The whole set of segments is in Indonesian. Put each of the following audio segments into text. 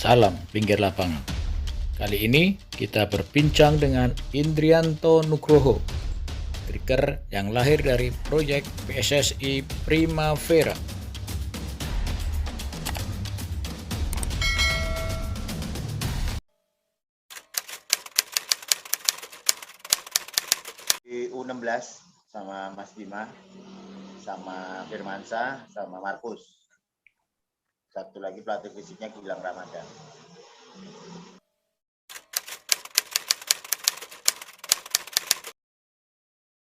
Salam Pinggir Lapangan. Kali ini kita berbincang dengan Indrianto Nugroho, striker yang lahir dari proyek PSSI Primavera. Di U16 sama Mas Bima, sama Firmansyah, sama Markus. Satu lagi pelatih fisiknya Gilang Ramadan.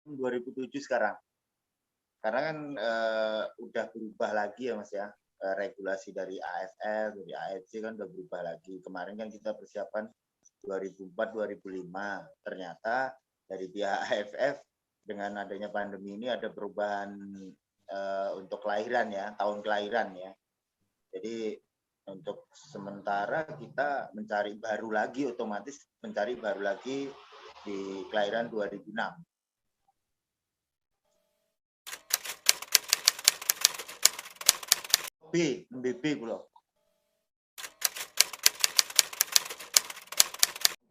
Tahun 2007 sekarang. Karena kan udah berubah lagi ya Mas ya. Regulasi dari AFF, dari AFC kan udah berubah lagi. Kemarin kan kita persiapan 2004-2005. Ternyata dari pihak AFF dengan adanya pandemi ini ada perubahan untuk kelahiran ya, tahun kelahiran ya. Jadi untuk sementara kita mencari baru lagi, otomatis mencari baru lagi di kelahiran 2006. MBB kulo.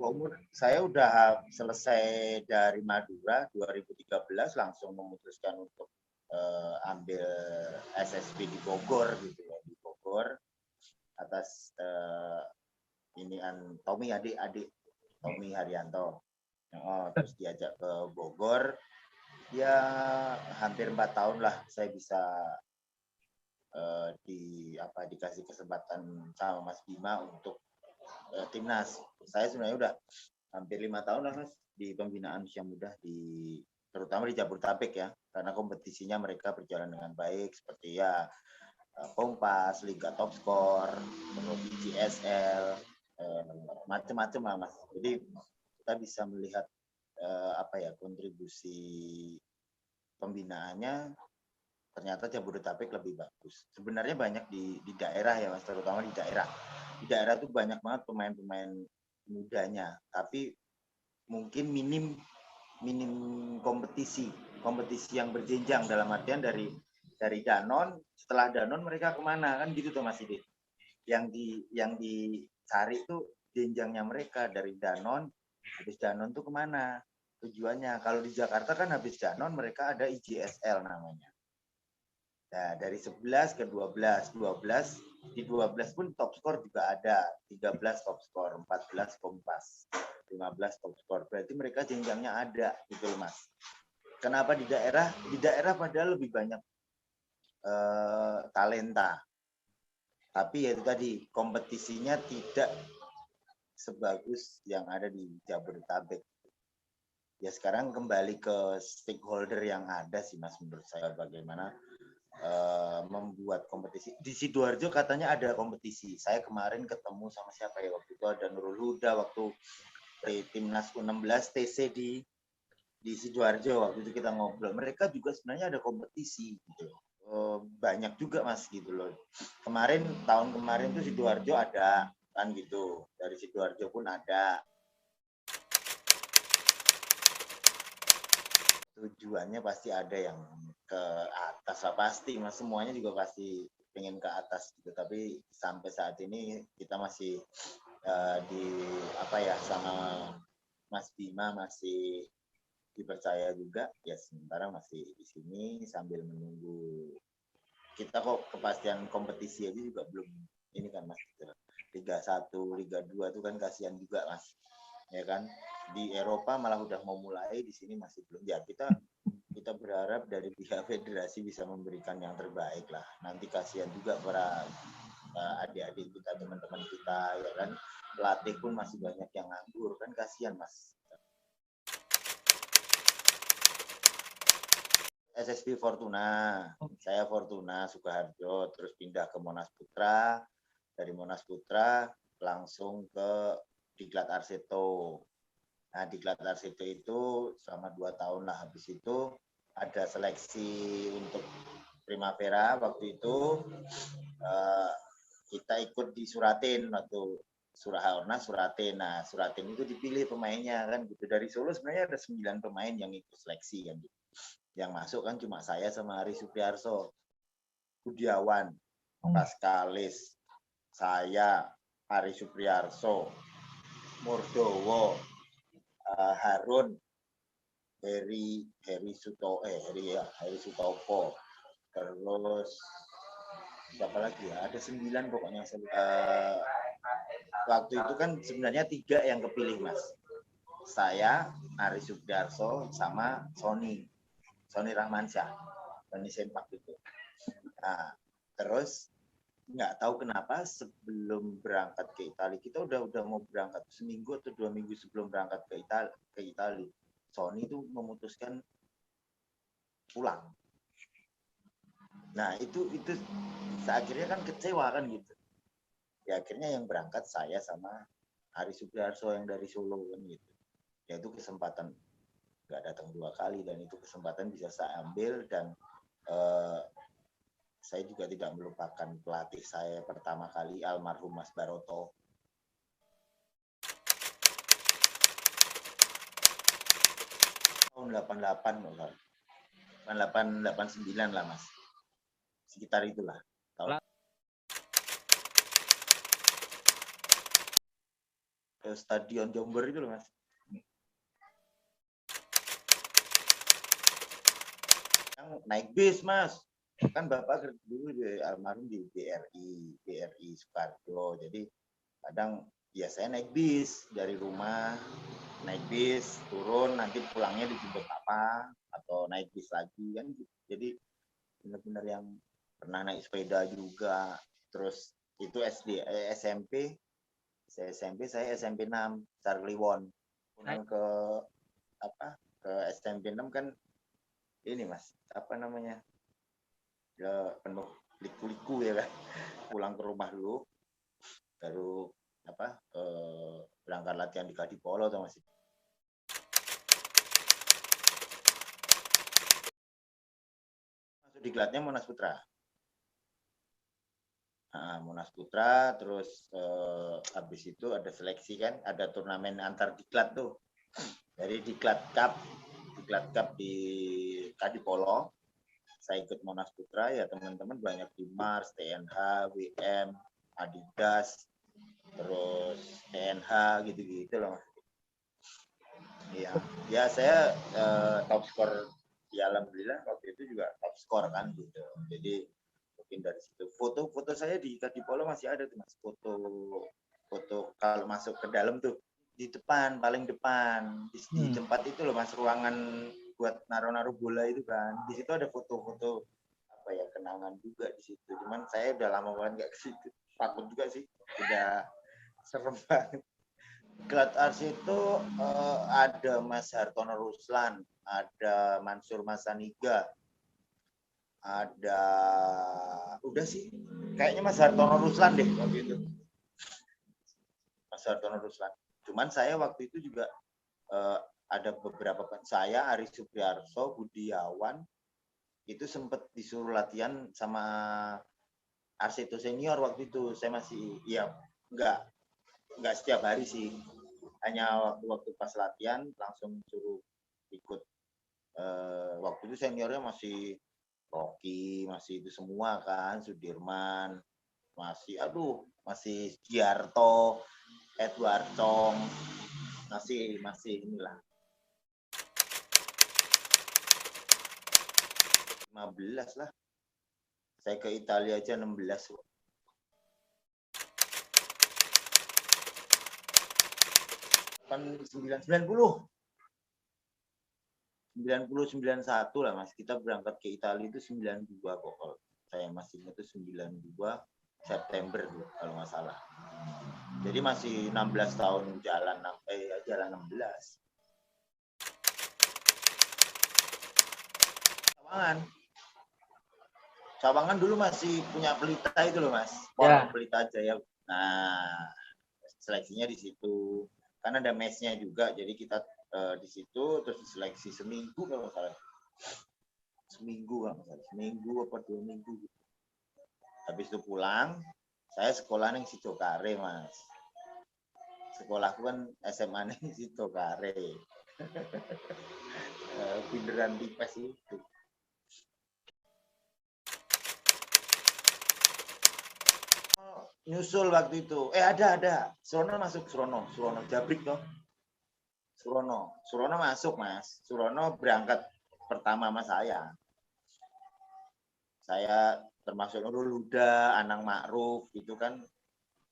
Umur saya udah selesai dari Madura 2013 langsung memutuskan untuk ambil SSB di Bogor gitu ya, di Bogor atas inian Tommy adik Tommy Haryanto. Terus diajak ke Bogor, ya hampir 4 tahun lah saya bisa dikasih kesempatan sama Mas Bima untuk timnas. Saya sebenarnya udah hampir 5 tahun lah Mas di pembinaan usia muda terutama di Jabodetabek ya, karena kompetisinya mereka berjalan dengan baik seperti ya Kompas, Liga Top Skor, GSL, macam-macam lah Mas. Jadi kita bisa melihat kontribusi pembinaannya ternyata Jabodetabek lebih bagus. Sebenarnya banyak di daerah ya Mas, terutama di daerah. Di daerah tuh banyak banget pemain-pemain mudanya, tapi mungkin minim kompetisi yang berjenjang, dalam artian dari Danon, setelah Danon mereka kemana kan gitu tuh Mas Idit. Yang dicari tuh jenjangnya mereka dari Danon, habis Danon tuh kemana tujuannya. Kalau di Jakarta kan habis Danon mereka ada IJSL namanya. Nah, dari 11 ke 12, di 12 pun top skor juga ada, 13 top skor, 14 Kompas, 15 top skor. Berarti mereka jenjangnya ada gitu loh Mas. Kenapa di daerah? Di daerah padahal lebih banyak talenta. Tapi ya itu tadi, kompetisinya tidak sebagus yang ada di Jabodetabek. Ya sekarang kembali ke stakeholder yang ada sih Mas, menurut saya bagaimana membuat kompetisi. Di Sidoarjo katanya ada kompetisi. Saya kemarin ketemu sama siapa ya waktu itu, ada Nurul Huda waktu timnas U16 TC di Sidoarjo, waktu itu kita ngobrol. Mereka juga sebenarnya ada kompetisi gitu. Banyak juga Mas gitu loh. Tahun kemarin tuh Sidoarjo ada kan gitu. Dari Sidoarjo pun ada. Tujuannya pasti ada yang ke atas lah, pasti Mas, semuanya juga pasti pengen ke atas gitu. Tapi sampai saat ini kita masih sama Mas Bima masih dipercaya juga ya, sementara masih di sini sambil menunggu. Kita kok kepastian kompetisi aja juga belum ini kan Mas, Liga 1, Liga 2 itu kan kasihan juga Mas, ya kan. Di Eropa malah udah mau mulai, di sini masih belum. Ya kita berharap dari pihak federasi bisa memberikan yang terbaik lah. Nanti kasihan juga para adik-adik kita, teman-teman kita ya kan. Pelatih pun masih banyak yang nganggur kan, kasihan Mas. SSB Fortuna, saya Fortuna Sukoharjo, terus pindah ke Monas Putra, dari Monas Putra langsung ke Diklat Arseto. Nah, Diklat Arseto itu selama 2 tahun lah. Habis itu ada seleksi untuk Primavera, waktu itu kita ikut di Suratin waktu Suratin. Nah, Suratin itu dipilih pemainnya kan gitu. Dari Solo sebenarnya ada 9 pemain yang ikut seleksi kan gitu. Yang masuk kan cuma saya sama Ari Supriarso, Budiawan, Pascalis, saya, Ari Supriyarso, Murdowo, Harun, Heri Sutopo, terus siapa lagi ya? Ada 9 pokoknya. Waktu itu kan sebenarnya 3 yang kepilih, Mas. Saya, Ari Supriyarso, sama Sony Rahmansyah, Sony Sempak itu. Nah, terus nggak tahu kenapa sebelum berangkat ke Italia, kita udah mau berangkat seminggu atau 2 minggu sebelum berangkat ke Italia, Sony itu memutuskan pulang. Nah itu akhirnya kan kecewa kan gitu. Ya akhirnya yang berangkat saya sama Ari Supriyarso yang dari Solo kan gitu. Ya itu kesempatan, nggak datang 2 kali, dan itu kesempatan bisa saya ambil. Dan saya juga tidak melupakan pelatih saya pertama kali, almarhum Mas Baroto. Tahun 88 loh, 89 lah Mas, sekitar itulah tahun. Stadion Jomber itu loh Mas. Yang naik bis Mas, kan Bapak dulu almarhum di BRI Soekarjo, jadi kadang ya saya naik bis dari rumah, naik bis turun, nanti pulangnya dijemput apa atau naik bis lagi kan. Jadi benar-benar yang pernah naik sepeda juga. Terus itu SMP saya SMP 6 Sarkliwon. Kemudian ke SMP 6 kan ini Mas, apa namanya, ya penuh liku-liku ya kan. Pulang ke rumah dulu, baru berangkat latihan di Kadipolo atau masih. Masuk diklatnya Monas Putra. Monas Putra, terus habis itu ada seleksi kan, ada turnamen antar diklat tuh. Dari Diklat Cup di Kadipolo, saya ikut Monas Putra, ya teman-teman banyak di Mars, TNH, WM, Adidas, terus TNH gitu-gitu loh. Iya, ya saya top skor, ya alhamdulillah waktu itu juga top skor kan gitu. Jadi mungkin dari situ foto saya di Kadipolo masih ada tuh Mas, foto kalau masuk ke dalam tuh di depan, paling depan di tempat itu loh Mas, ruangan buat naruh bola itu kan, di situ ada foto-foto apa ya, kenangan juga di situ. Cuman saya udah lama banget nggak ke situ, takut juga sih, udah serem banget. Klat Ars itu ada Mas Hartono Ruslan, ada Mansur Masaniga, ada udah sih kayaknya Mas Hartono Ruslan deh waktu itu, Mas Hartono Ruslan. Cuman saya waktu itu juga ada beberapa, saya Ari Supriyarso, Budiawan itu sempat disuruh latihan sama Arseto senior waktu itu. Saya masih ya nggak setiap hari sih, hanya waktu pas latihan langsung suruh ikut. Waktu itu seniornya masih Rocky, masih itu semua kan, Sudirman, masih Giarto, Edward Chong, masih inilah. 15 lah. Saya ke Italia aja 16. 91 lah Mas. Kita berangkat ke Italia itu 92 kok. Saya masih ingat itu 92 September tuh, kalau nggak salah. Jadi masih 16 tahun jalan 16. Sawangan dulu masih punya Pelita itu loh Mas. Ya. Pelita Jaya. Nah, seleksinya di situ. Karena ada mesnya juga, jadi kita di situ terus diseleksi seminggu kalau nggak salah. Seminggu apa 2 minggu. Habis itu pulang, saya sekolah yang Sidokare Mas. Sekolahku kan SMA ning Sidokare. Beneran tipes itu. nyusul waktu itu. Ada. Surono masuk, Surono Jabrik toh. Surono masuk, Mas. Surono berangkat pertama sama saya. Saya termasuk Nurul Huda, Anang Ma'ruf, itu kan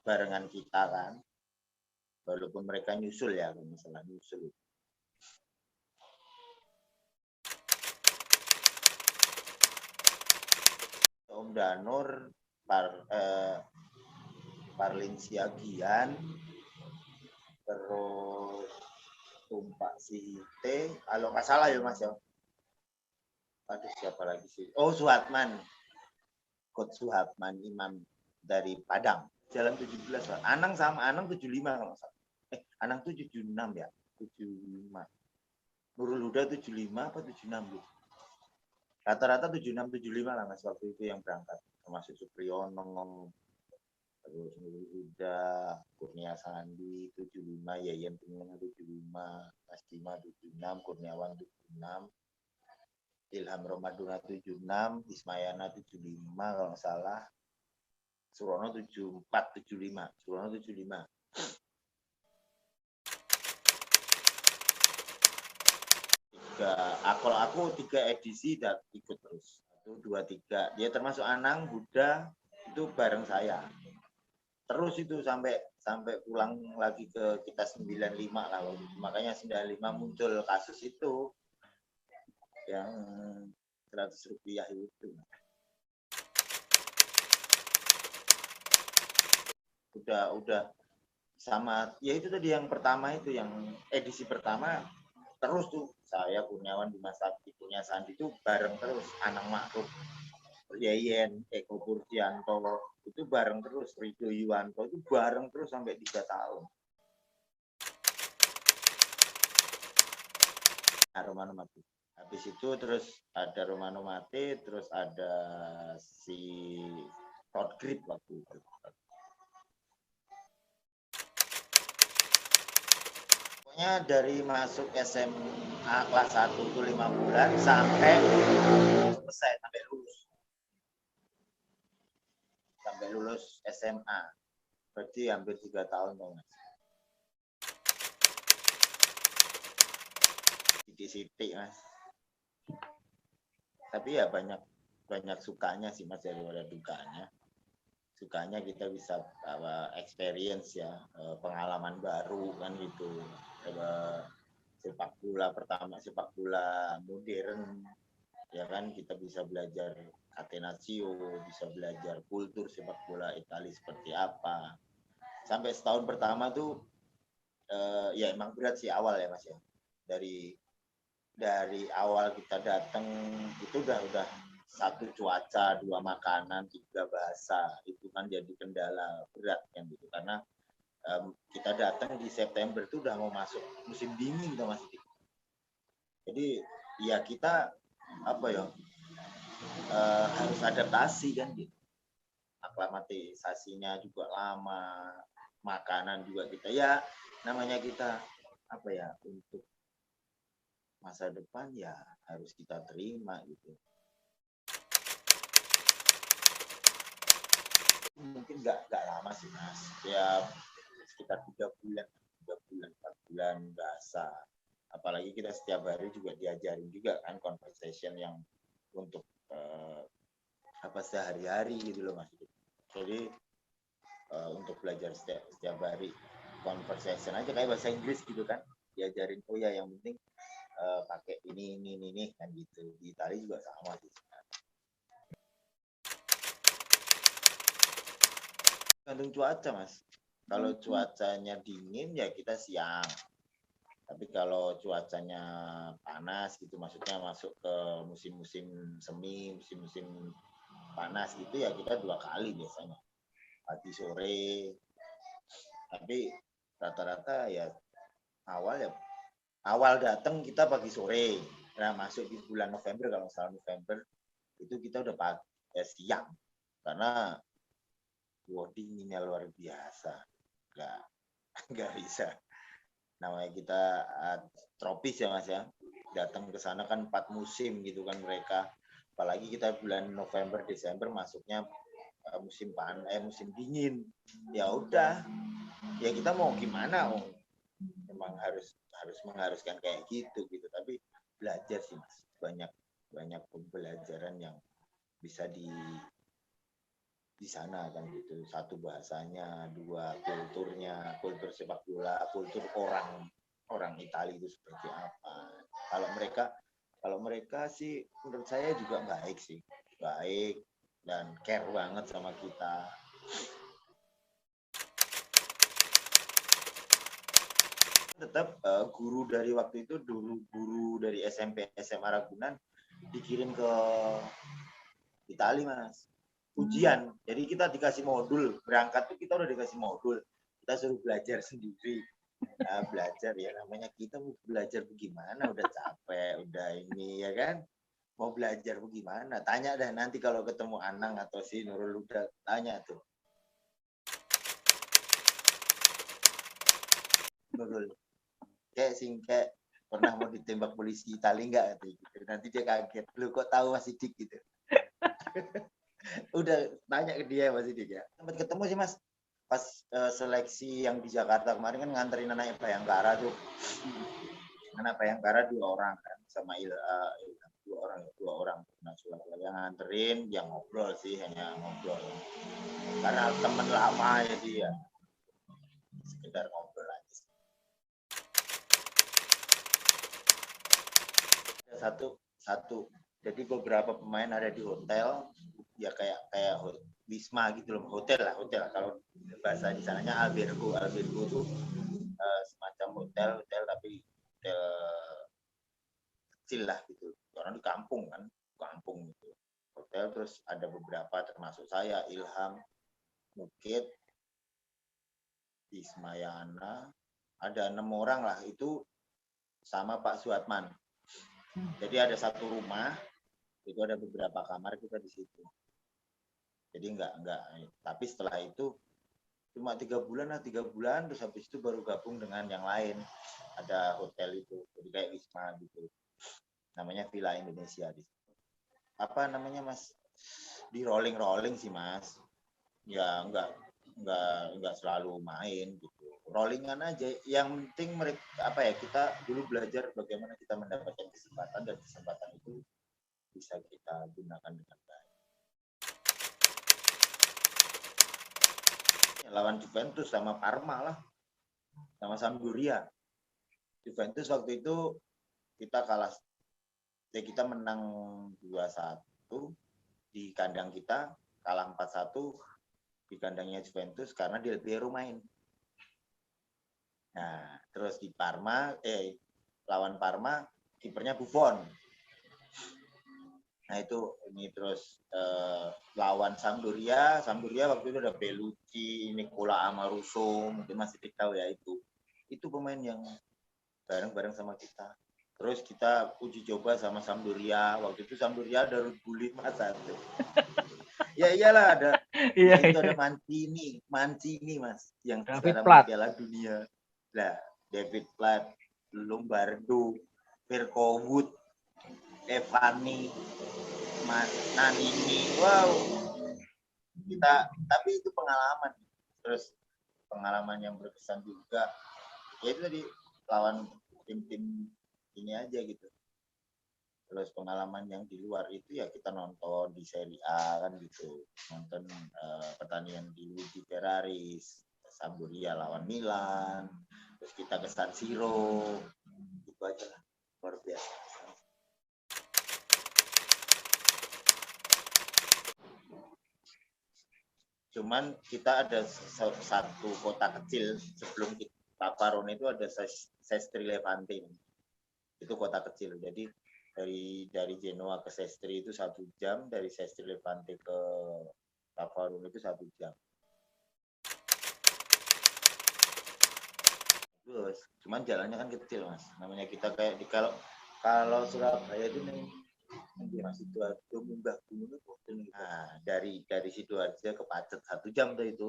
barengan kita kan. Walaupun mereka nyusul ya, misalnya nyusul. Om Danur, Parlin Siagian, terus Tumpak Sihite, kalau nggak salah ya Mas ya. Aduh, siapa lagi sih? Oh, Suhatman. Coach Suhatman, imam dari Padang. Jalan 17. Anang sama Anang 75 kalau nggak salah. Anang 76 ya. 75. Nurul Huda 75 apa 76 gitu. Rata-rata 76-75 lah Mas waktu itu yang berangkat. Termasuk Supriyono, terus Nurul Huda, Kurnia Sandi 75, Yayan Pingin 75, Mas Dima 76, Kurniawan 76, Ilham Romaduna 76, Ismayana 75 kalau nggak salah, Surono 74, 75, Surono 75. Kalau aku 3 edisi dan ikut terus. 1, 2, 3. Dia termasuk Anang, Huda, itu bareng saya. Terus itu sampai pulang lagi ke kita 95 lah. Makanya 95 muncul kasus itu yang 100 rupiah itu. Udah sama ya itu tadi yang pertama itu yang edisi pertama terus tuh saya Kurniawan Dimas Sakti punya Sandi itu bareng terus Anang Ma'ruf Yeyen Eko Pursianto itu bareng terus Rido Yuwanto itu bareng terus sampai 3 tahun. Nah, Romano Mati. Habis itu terus ada Romano Mati, terus ada si Todd Grip waktu itu. Pokoknya dari masuk SMA kelas 1 itu 5 bulan sampai selesai, sampai lulus. Sampai lulus SMA. Berarti hampir 3 tahun dong, Mas. Sidik-sidik, Mas. Tapi ya banyak sukanya sih, Mas, daripada dukanya. Sukanya kita bisa experience ya, pengalaman baru kan gitu. Sepak bola pertama, sepak bola modern, ya kan kita bisa belajar Catenaccio, bisa belajar kultur sepak bola Italia seperti apa. Sampai setahun pertama tuh ya emang berat sih awal ya Mas ya. Dari awal kita datang itu udah 1 cuaca, 2 makanan, 3 bahasa. Itu kan jadi kendala berat kan gitu karena kita datang di September itu udah mau masuk musim dingin tuh Mas. Jadi ya kita harus adaptasi kan gitu. Aklimatisasinya juga lama, makanan juga kita ya namanya kita untuk masa depan ya harus kita terima gitu. Mungkin nggak lama sih Mas, ya sekitar 3 bulan, 4 bulan bahasa. Apalagi kita setiap hari juga diajarin juga kan conversation yang untuk sehari-hari gitu loh Mas. Jadi untuk belajar setiap hari conversation aja kayak bahasa Inggris gitu kan, diajarin oh ya yang penting pakai ini kan gitu. Di Italia juga sama sih. Gantung cuaca Mas. Kalau cuacanya dingin ya kita siang. Tapi kalau cuacanya panas gitu, maksudnya masuk ke musim-musim semi, musim-musim panas gitu ya kita 2 kali biasanya. Pagi sore. Tapi rata-rata ya awal datang kita pagi sore. Nah, masuk di bulan November kalau salah November itu kita udah siang. Karena dinginnya luar biasa. Nggak bisa. Namanya kita tropis ya Mas ya. Datang ke sana kan 4 musim gitu kan mereka. Apalagi kita bulan November, Desember masuknya musim dingin. Ya udah, ya kita mau gimana? Memang harus mengharuskan kayak gitu. Tapi belajar sih Mas, banyak pembelajaran yang bisa di sana kan gitu. Satu bahasanya, dua kulturnya, kultur sepak bola, kultur orang Italia itu seperti apa. Kalau mereka sih menurut saya juga baik dan care banget sama kita. Tetap guru dari waktu itu, guru dari SMP SMA Ragunan dikirim ke Italia Mas, ujian. Jadi kita dikasih modul, berangkat tuh kita udah dikasih modul, kita suruh belajar sendiri. Nah, belajar ya namanya kita mau belajar bagaimana, udah capek, udah ini ya kan, mau belajar bagaimana, tanya dah nanti kalau ketemu Anang atau si Nurul, udah tanya tuh Nurul, kayak pernah mau ditembak polisi Italia enggak gitu. Nanti dia kaget, lu kok tahu Mas Sidik gitu. Udah tanya ke dia Mas Sidik ya. Sempat ketemu sih Mas pas seleksi yang di Jakarta kemarin, kan nganterin anak Bayangkara tuh. Anak Bayangkara 2 orang kan, sama dua orang. Nah, yang nganterin, yang ngobrol sih, hanya ngobrol. Karena teman lama ya dia. Sekedar ngobrol aja. Satu. Jadi beberapa pemain ada di hotel, ya kayak Wisma gitu loh, hotel lah. Kalau bahasa di sananya albergo tuh semacam hotel tapi hotel kecil lah gitu. Orang di kampung gitu. Hotel, terus ada beberapa termasuk saya, Ilham, Mukit, Ismayana, ada 6 orang lah itu sama Pak Suatman. Jadi ada satu rumah, itu ada beberapa kamar kita di situ. Jadi enggak, tapi setelah itu cuma 3 bulan, terus habis itu baru gabung dengan yang lain. Ada hotel itu, jadi kayak Wisma gitu. Namanya Villa Indonesia. Apa namanya Mas? Di rolling sih Mas. Ya enggak selalu main gitu. Rollingan aja. Yang penting mereka kita dulu belajar bagaimana kita mendapatkan kesempatan, dan kesempatan itu bisa kita gunakan dengan baik. Lawan Juventus sama Parma lah, sama Sampdoria. Juventus waktu itu kita kalah, kita menang 2-1 di kandang kita, kalah 4-1 di kandangnya Juventus karena Del Piero main. Nah, terus di lawan Parma kipernya Buffon. Nah itu ini terus lawan Sampdoria waktu itu ada Bellucci, Nicola Amaruso, mungkin masih tahu ya itu pemain yang bareng sama kita. Terus kita uji coba sama Sampdoria, waktu itu Sampdoria ada Ruud Gullit 4-1. Ya iyalah ada. Itu ada Mancini Mas, yang sekarang Piala Dunia. Nah, David Platt, Lombardo, Verkowood, Evani, Nani, wow. Tapi itu pengalaman. Terus pengalaman yang berkesan juga. Ya itu tadi lawan tim-tim ini aja gitu. Terus pengalaman yang di luar itu ya kita nonton di Serie A kan gitu. Nonton pertandingan di Luigi Ferraris, Sampdoria lawan Milan. Terus kita ke San Siro. Itu aja lah. Luar biasa. Cuman kita ada satu kota kecil sebelum kita Parone itu ada Sestri Levante. Itu kota kecil. Jadi dari Genoa ke Sestri itu 1 jam, dari Sestri Levante ke Tavarone itu 1 jam. Terus, cuman jalannya kan kecil Mas. Namanya kita kayak kalau Surabaya itu nih masih Sidoarjo munggah gunung itu. Nah, dari Sidoarjo ke Pacet 1 jam tuh itu.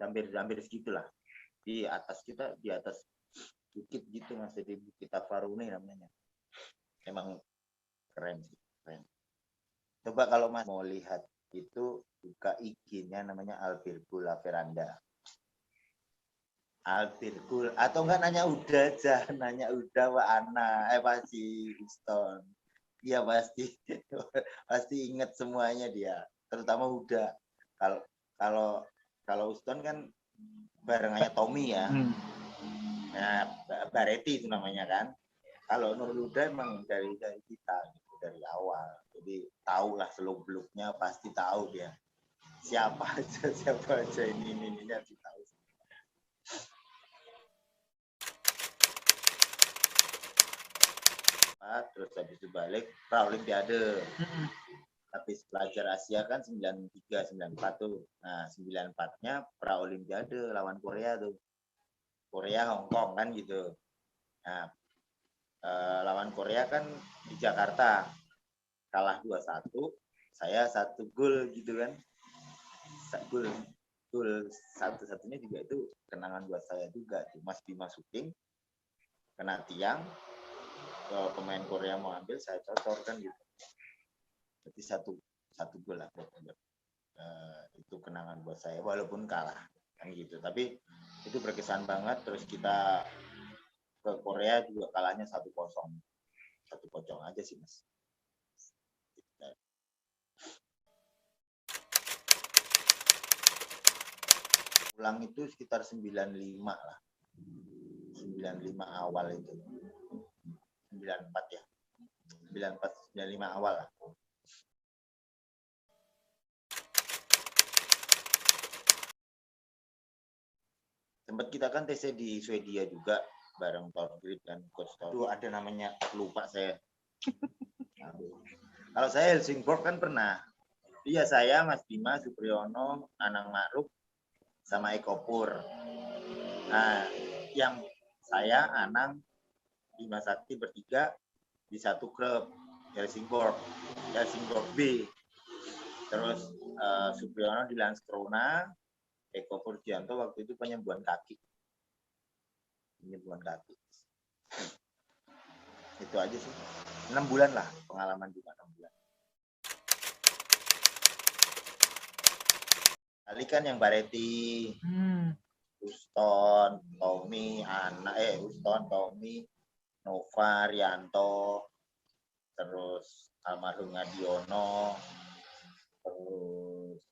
Hampir segitulah. Di atas bukit gitu Mas, jadi Bukit Tavarone namanya. Emang keren sih, keren. Coba kalau Mas mau lihat itu buka IG-nya namanya Albirgul Laveranda. Albirgul atau enggak nanya udah aja, nanya udah Wak Ana, pasti Uston. Iya pasti, pasti ingat semuanya dia, terutama udah. Kalau kalau kalau Uston kan barengannya Tommy ya. Nah, Bareti itu namanya kan. Kalau Nurul Huda emang dari kita gitu, dari awal. Jadi tahulah seluk-beluknya, pasti tahu dia. Siapa aja ini harus tahu. Terus habis itu balik pra Olimpiade. Habis pelajar Asia kan 93 94 tuh. Nah, 94-nya pra Olimpiade lawan Korea tuh. Korea Hong Kong kan gitu. Nah, lawan Korea kan di Jakarta. Kalah 2-1, saya 1 gol gitu kan. Gol satu-satunya juga itu kenangan buat saya juga. Mas Bima syuting kena tiang, pemain Korea mau ambil, saya cocor kan gitu. Jadi satu gol lah itu kenangan buat saya walaupun kalah kan gitu. Tapi itu berkesan banget. Terus kita ke Korea juga kalahnya 1-0 aja sih Mas. Pulang itu sekitar 95 lah. 95 awal itu. 94 ya. 94 95 awal lah. Sempat kita kan TC di Swedia juga bareng Torgrid dan Coach Tor. Itu ada namanya, lupa saya. Kalau saya Helsingborg kan pernah. Iya saya, Mas Bima, Supriyono, Anang Ma'ruf, sama Eko Pur. Nah, yang saya, Anang, Bima Sakti bertiga di satu klub Helsingborg B. Terus Supriyono di Landskrona, Eko Purgianto waktu itu penyembuhan kaki. Itu aja sih. 6 bulan lah pengalaman juga 6 bulan. Kali kan yang Bareti, Uston, Tommy, Nova, Rianto, terus almarhum Ngadiono, terus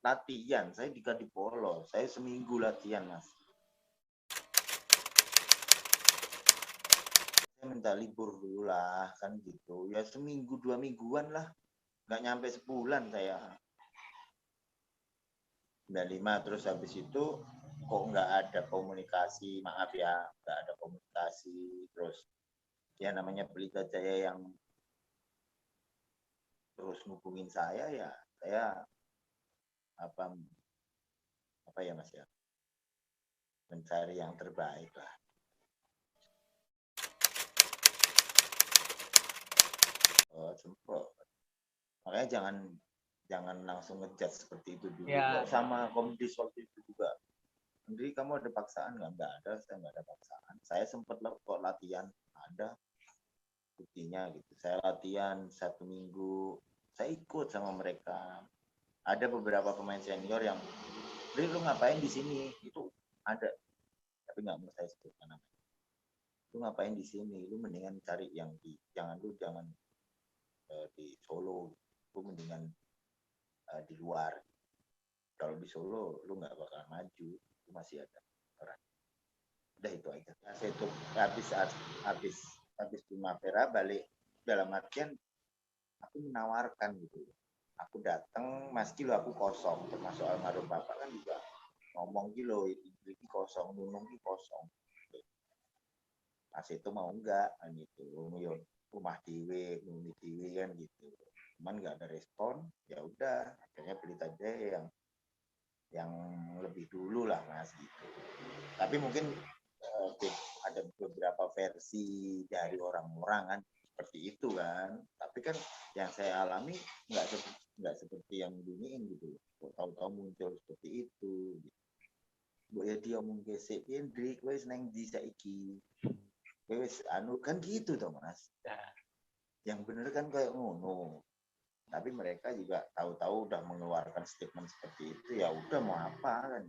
latihan, saya di Kadipolo, saya seminggu latihan Mas. Saya minta libur dulu lah kan gitu, ya seminggu 2 mingguan lah, nggak nyampe sebulan saya. 95 terus habis itu kok nggak ada komunikasi, maaf ya, nggak ada komunikasi. Terus ya namanya Pelita Jaya yang terus ngubungin saya, ya saya apa ya Mas ya, mencari yang terbaik lah. Semprot. Makanya jangan langsung ngejudge seperti itu dulu. Ya. Sama komdis waktu itu juga. Jadi kamu ada paksaan nggak ada, saya nggak ada paksaan. Saya sempat kok latihan, ada buktinya gitu. Saya latihan 1 minggu, saya ikut sama mereka. Ada beberapa pemain senior yang, lu ngapain di sini? Itu ada, tapi nggak mau saya sebutkan namanya. Lu ngapain di sini? Lu mendingan cari yang jangan di Solo, lu mendingan di luar. Kalau di Solo lu nggak bakal maju, lu masih ada orang. Udah itu aja. Saya itu habis Primavera balik, dalam artian aku menawarkan gitu. Aku datang, Mas Kilo aku kosong, termasuk almarhum bapak kan juga ngomong kilo ini kosong, nunung ini kosong. Mas itu mau enggak kan gitu, rumah diwe kan gitu. Cuman nggak ada respon, ya udah akhirnya Pelita Jaya yang lebih dulu lah Mas gitu. Tapi mungkin ada beberapa versi dari orang-orang kan seperti itu kan. Tapi kan yang saya alami nggak seperti yang diniin gitu. Tahu-tahu muncul seperti itu. Gitu. Bu ya dia omong gesek Hendrik wis neng di saiki. wis anu kan gitu toh Mas. Ya. Yang bener kan kayak ngono. Tapi mereka juga tahu-tahu udah mengeluarkan statement seperti itu, ya udah mau apa kan.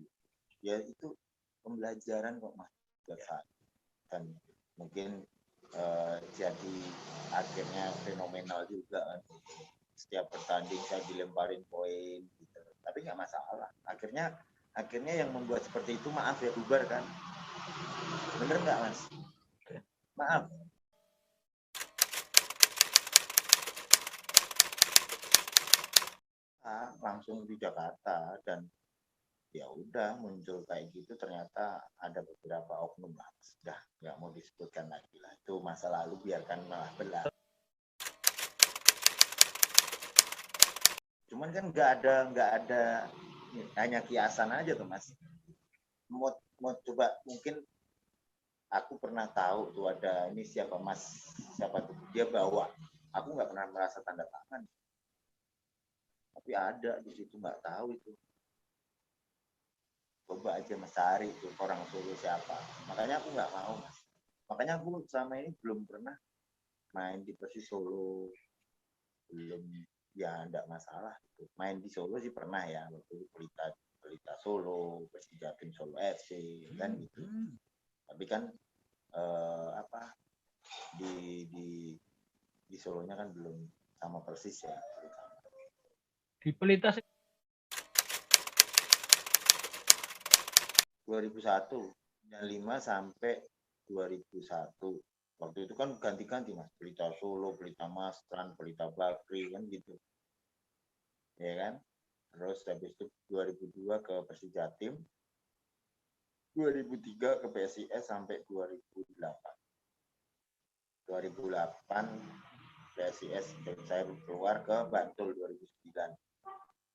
Ya itu pembelajaran kok Mas buat saya. Dan mungkin jadi akhirnya fenomenal juga kan. Setiap pertanding saya dilemparin poin gitu. Tapi nggak masalah. Akhirnya yang membuat seperti itu maaf ya bubar kan. Bener nggak Mas? Maaf. Langsung di Jakarta dan ya udah muncul kayak gitu, ternyata ada beberapa oknum lah, sudah nggak mau disebutkan lagi lah, itu masa lalu, biarkan malah belah. Cuman kan nggak ada hanya kiasan aja tuh Mas. Mau coba, mungkin aku pernah tahu tuh ada ini siapa Mas, siapa tuh dia bawa, aku nggak pernah merasa tanda tangan, tapi ada di situ, nggak tahu itu. Coba aja Mas cari tuh orang Solo siapa. Makanya aku nggak mau Mas. Makanya aku selama ini belum pernah main di Persis Solo. Belum, ya enggak masalah. Main di Solo sih pernah ya. Waktu Pelita Solo, Persija Tim Solo FC kan gitu. Tapi kan di Solonya kan belum sama Persis ya. Di Pelita 2001, 5 sampai 2001. Waktu itu kan ganti-ganti Mas, Pelita Solo, Pelita Mastran, Pelita Bakri kan gitu. Ya kan? Terus habis itu 2002 ke Persija Tim, 2003 ke PSIS sampai 2008. 2008 PSIS saya keluar ke Bantul 2009.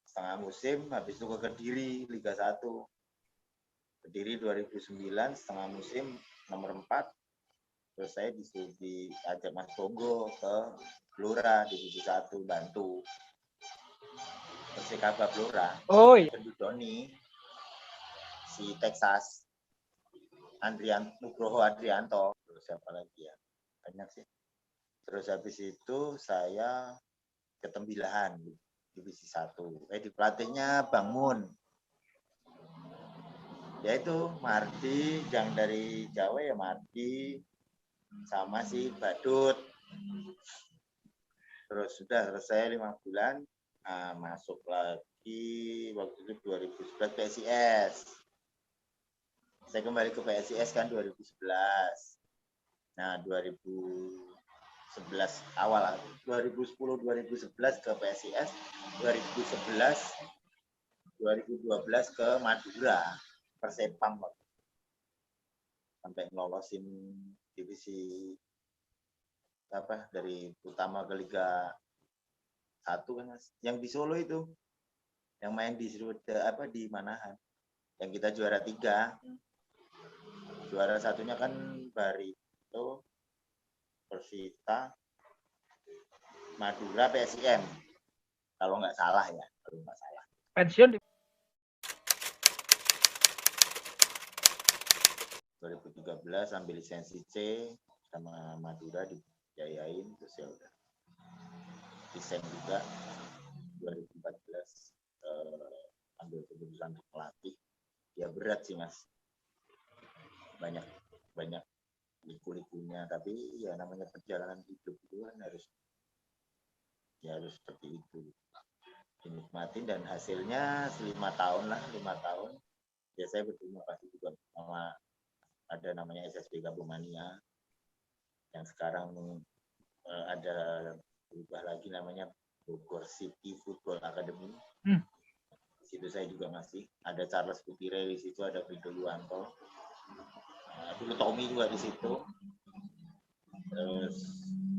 Setengah musim, habis itu ke Kediri Liga 1. Kediri 2009 setengah musim nomor 4. Terus saya diajak Mas Togo ke Blora Divisi 1 bantu. Persikaba Blora. Oh iya. Doni, si Texas, Nugroho Adrianto, terus siapa lagi ya? Banyak sih. Terus habis itu saya ke Tembilahan Divisi 1. Di pelatihnya Bang Mun. Yaitu Mardi, yang dari Jawa ya Mardi, sama si Badut. Terus sudah selesai 5 bulan, masuk lagi waktu itu 2011 PSIS. Saya kembali ke PSIS kan 2011. Nah 2011 awal, 2010-2011 ke PSIS, 2011-2012 ke Madura, Persepam, sampai ngelolosin divisi dari utama ke Liga 1 kan Mas. Yang di Solo itu, yang main di Manahan, yang kita juara 3. Juara satunya kan Barito, Persita, Madura, PSIM. Kalau nggak salah ya, kalau nggak salah. Pensiun di 2013 ambil lisensi C sama Madura dijayain, terus ya udah. Desain juga 2014 ambil keputusan untuk pelatih. Ya berat sih Mas. Banyak liku-likunya, tapi ya namanya perjalanan hidup itu kan harus seperti itu, dinikmatin, dan hasilnya 5 tahun. Ya saya berterima kasih juga sama ada namanya SSB Gabumania yang sekarang ada berubah lagi namanya Bogor City Football Academy. Di situ saya juga masih ada Charles Putire, di situ ada Vido Yuwanto, dulu Tommy juga di situ. Terus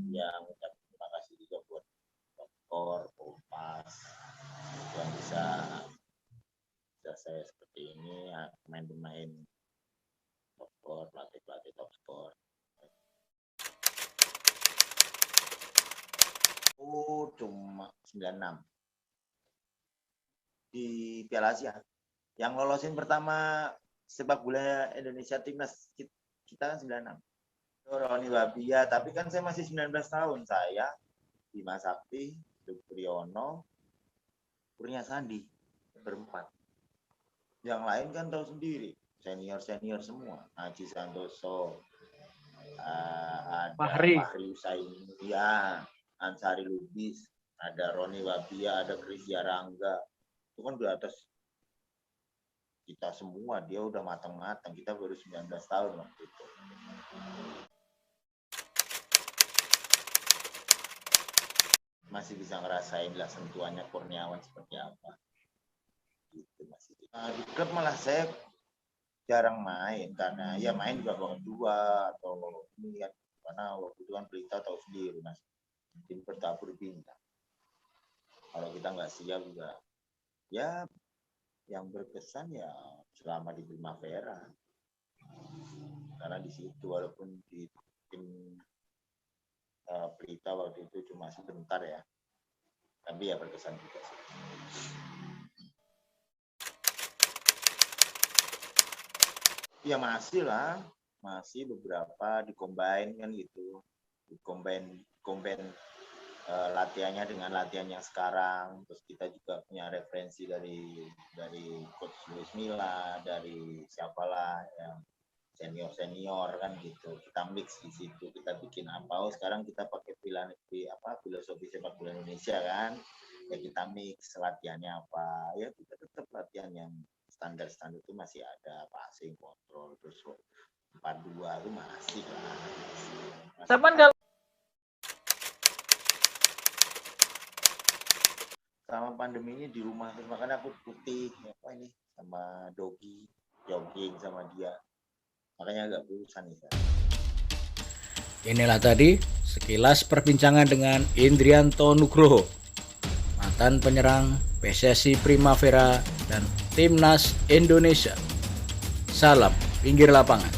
yang terima kasih juga buat Dokter Kompas yang bisa saya seperti ini, pemain-pemain top score, pelatih top score. Cuma 96 di Piala Asia. Yang lolosin pertama sepak bola Indonesia timnas kita kan 96. Roni Wabia, tapi kan saya masih 19 tahun. Saya, Bima Sakti, Priyono, Kurnia Sandi, berempat. Yang lain kan tahu sendiri, senior semua. Haji Santoso, ada Fahri Usaini, ya, Ansari Lubis, ada Roni Wabia, ada Krisya Rangga. Itu kan di atas kita semua, dia udah matang-matang. Kita baru 19 tahun waktu itu. Masih bisa ngerasain lah sentuhannya Kurniawan seperti apa. Gitu masih. Di klub malah saya jarang main karena ya main juga babak kedua atau ini kan, karena waktu itu kan Pelita tahu sendiri Mas, tim bertabur bintang. Kalau kita nggak siap juga, ya yang berkesan ya selama di Primavera, karena di situ walaupun di tim Pelita waktu itu cuma sebentar ya, tapi ya berkesan juga sih. Ya masih lah, masih beberapa di combine kan gitu, di combine latihannya dengan latihan yang sekarang. Terus kita juga punya referensi dari coach Luis Milla, dari siapalah yang senior kan gitu. Kita mix di situ, kita bikin apa? Oh sekarang kita pakai filosofi sepak bola Indonesia kan, ya kita mix latihannya apa? Ya kita tetap latihan yang standar itu masih ada, passing, kontrol, terus 4-2 itu masih lah. Sama pandemi ini di rumah, makanya aku putih apa ini sama Dogi jogging sama dia, makanya agak bosan nih. Inilah tadi sekilas perbincangan dengan Indrianto Nugroho, mantan penyerang PSSI Primavera dan Timnas Indonesia. Salam pinggir lapangan.